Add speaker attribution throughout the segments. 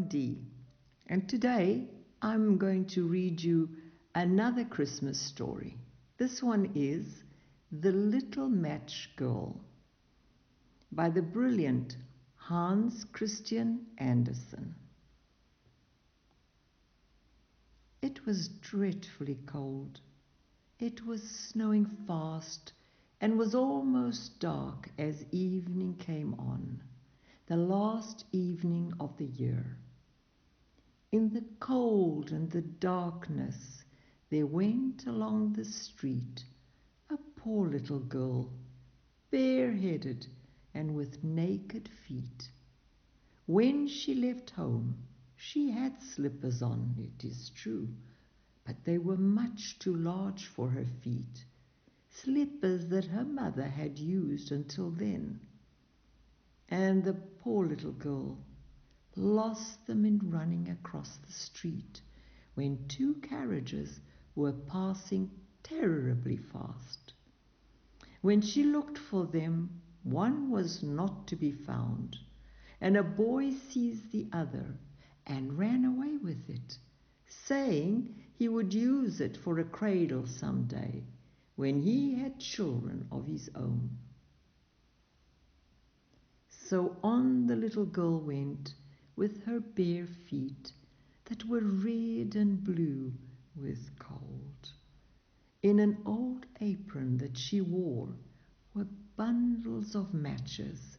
Speaker 1: Dee, and today I'm going to read you another Christmas story. This one is The Little Match Girl by the brilliant Hans Christian Andersen. It was dreadfully cold. It was snowing fast and was almost dark as evening came on, the last evening of the year. In the cold and the darkness, there went along the street a poor little girl, bareheaded and with naked feet. When she left home, she had slippers on, it is true, but they were much too large for her feet, slippers that her mother had used until then. And the poor little girl lost them in running across the street when two carriages were passing terribly fast. When she looked for them, one was not to be found, and a boy seized the other and ran away with it, saying he would use it for a cradle some day when he had children of his own. So on the little girl went with her bare feet that were red and blue with cold. In an old apron that she wore were bundles of matches,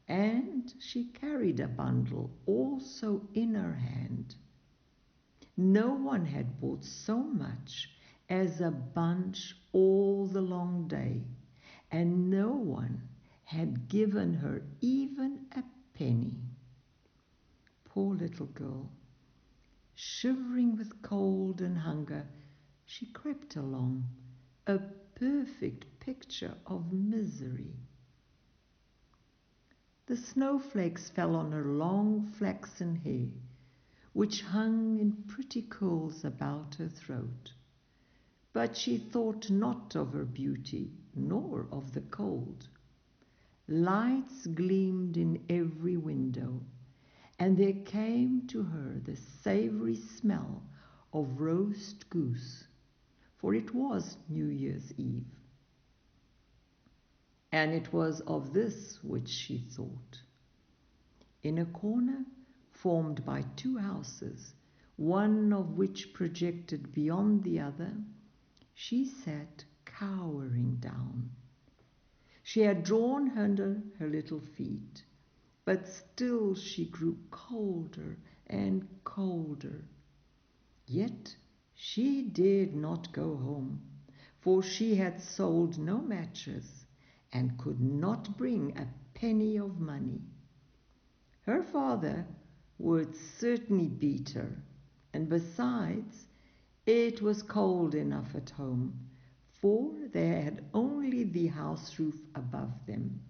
Speaker 1: and she carried a bundle also in her hand. No one had bought so much as a bunch all the long day, and no one had given her even a penny. Poor little girl, shivering with cold and hunger, she crept along, a perfect picture of misery. The snowflakes fell on her long flaxen hair, which hung in pretty curls about her throat. But she thought not of her beauty, nor of the cold. Lights gleamed in every window, and there came to her the savory smell of roast goose, for it was New Year's Eve. And it was of this which she thought. In a corner formed by two houses, one of which projected beyond the other, she sat cowering down. She had drawn under her little feet, but still she grew colder and colder. Yet she dared not go home, for she had sold no matches and could not bring a penny of money. Her father would certainly beat her, and besides, it was cold enough at home, for they had only the house roof above them,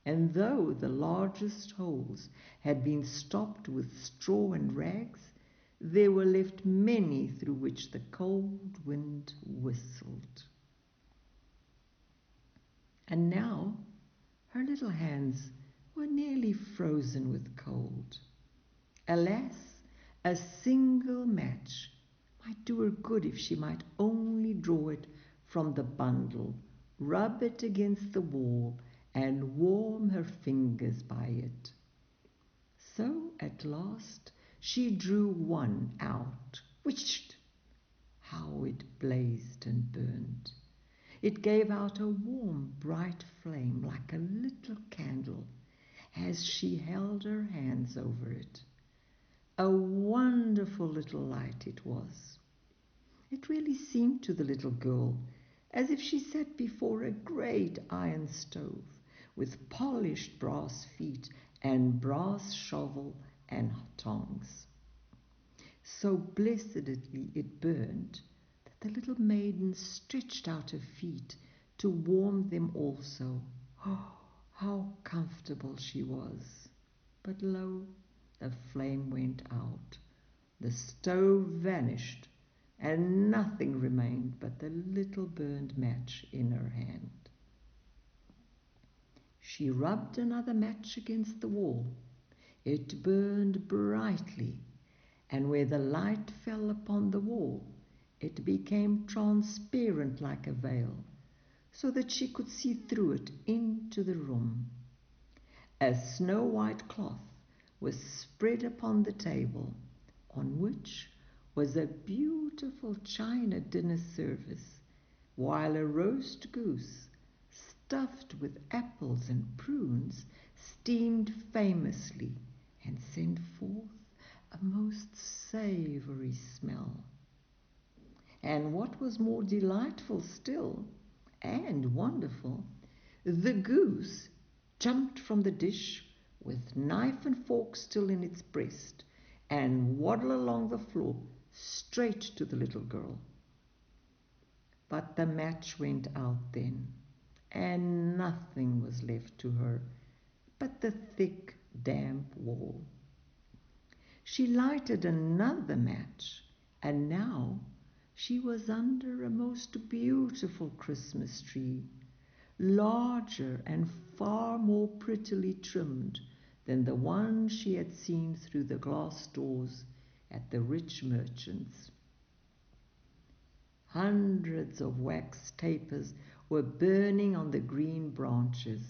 Speaker 1: and though the largest holes had been stopped with straw and rags, there were left many through which the cold wind whistled. And now her little hands were nearly frozen with cold. Alas, a single match might do her good if she might only draw it from the bundle, rub it against the wall, and warm her fingers by it. So at last she drew one out. Whisht! How it blazed and burned! It gave out a warm, bright flame like a little candle as she held her hands over it. A wonderful little light it was. It really seemed to the little girl as if she sat before a great iron stove with polished brass feet and brass shovel and tongs. So blessedly it burned that the little maiden stretched out her feet to warm them also. Oh, how comfortable she was! But lo, the flame went out, the stove vanished, and nothing remained but the little burned match in her hand. She rubbed another match against the wall. It burned brightly, and where the light fell upon the wall, it became transparent like a veil, so that she could see through it into the room. A snow-white cloth was spread upon the table, on which was a beautiful china dinner service, while a roast goose, stuffed with apples and prunes, steamed famously and sent forth a most savoury smell. And what was more delightful still, and wonderful, the goose jumped from the dish with knife and fork still in its breast, and waddled along the floor straight to the little girl. But the match went out then, and nothing was left to her but the thick, damp wall. She lighted another match, and now she was under a most beautiful Christmas tree, larger and far more prettily trimmed than the one she had seen through the glass doors at the rich merchants'. Hundreds of wax tapers were burning on the green branches,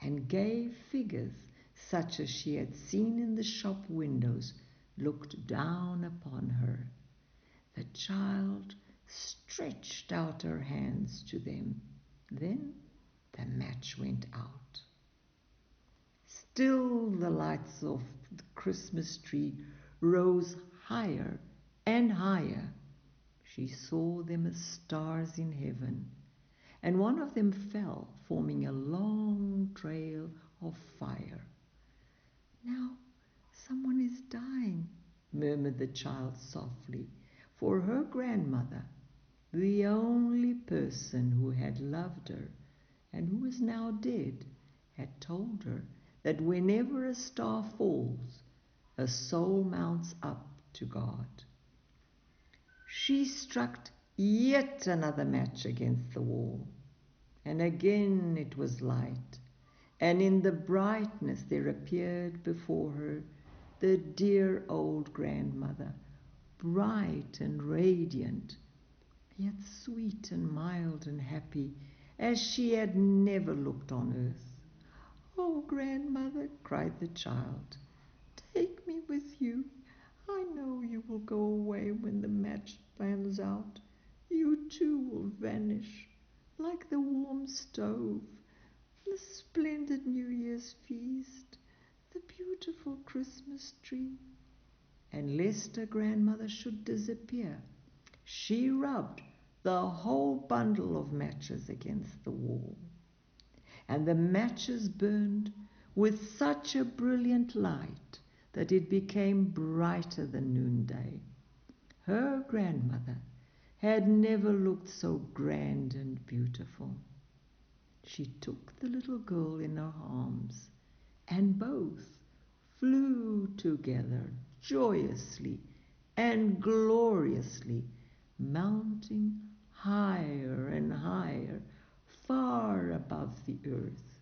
Speaker 1: and gay figures, such as she had seen in the shop windows, looked down upon her. The child stretched out her hands to them. Then the match went out. Still the lights of the Christmas tree rose higher and higher. She saw them as stars in heaven, and one of them fell, forming a long trail of fire. "Now someone is dying," murmured the child softly, for her grandmother, the only person who had loved her and who was now dead, had told her that whenever a star falls, a soul mounts up to God. She struck yet another match against the wall, and again it was light, and in the brightness there appeared before her the dear old grandmother, bright and radiant, yet sweet and mild and happy, as she had never looked on earth. "Oh, grandmother," cried the child, "take me with you. I know you will go away when the match burns out. You too will vanish, like the warm stove, the splendid New Year's feast, the beautiful Christmas tree." And lest her grandmother should disappear, she rubbed the whole bundle of matches against the wall. And the matches burned with such a brilliant light that it became brighter than noonday. Her grandmother had never looked so grand and beautiful. She took the little girl in her arms, and both flew together joyously and gloriously, mounting higher and higher, far above the earth.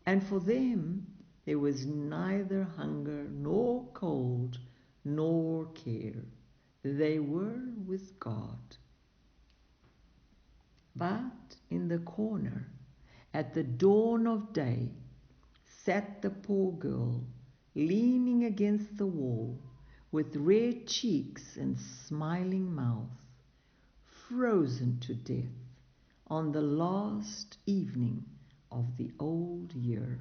Speaker 1: And for them there was neither hunger nor cold nor care. They were with God. But in the corner, at the dawn of day, sat the poor girl, leaning against the wall, with red cheeks and smiling mouth, frozen to death on the last evening of the old year.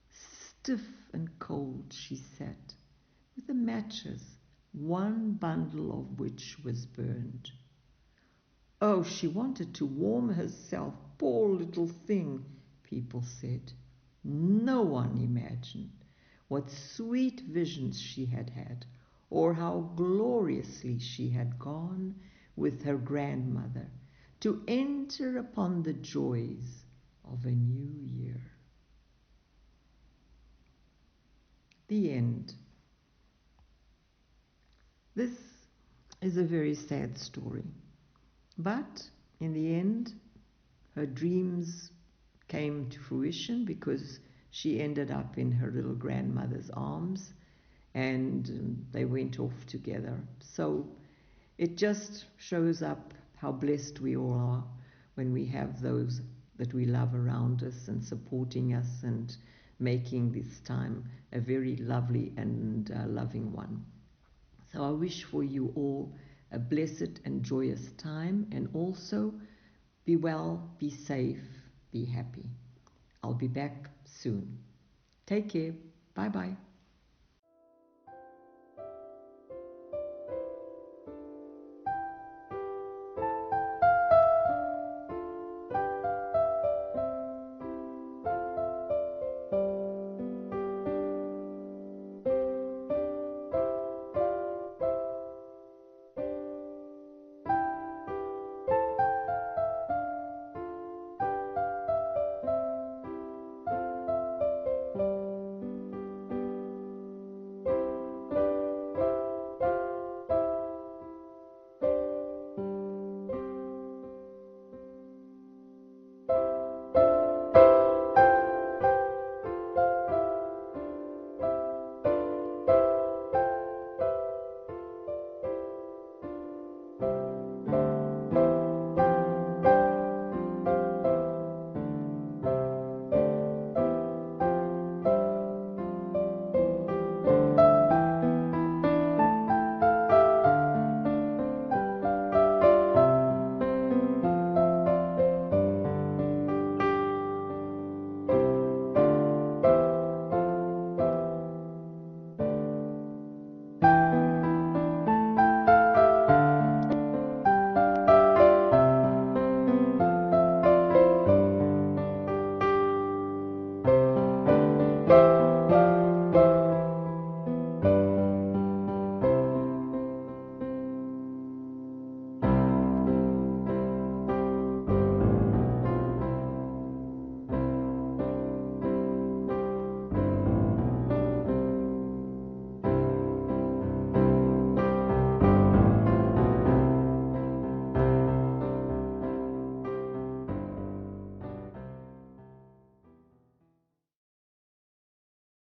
Speaker 1: Stiff and cold she sat, with the matches, one bundle of which was burned. Oh, she wanted to warm herself, poor little thing, people said. No one imagined what sweet visions she had had, or how gloriously she had gone with her grandmother to enter upon the joys of a new year. The end. This is a very sad story, but in the end her dreams came to fruition because she ended up in her little grandmother's arms, and they went off together. So it just shows up how blessed we all are when we have those that we love around us and supporting us and making this time a very lovely and loving one. So I wish for you all a blessed and joyous time, and also be well, be safe, be happy. I'll be back soon. Take care. Bye bye.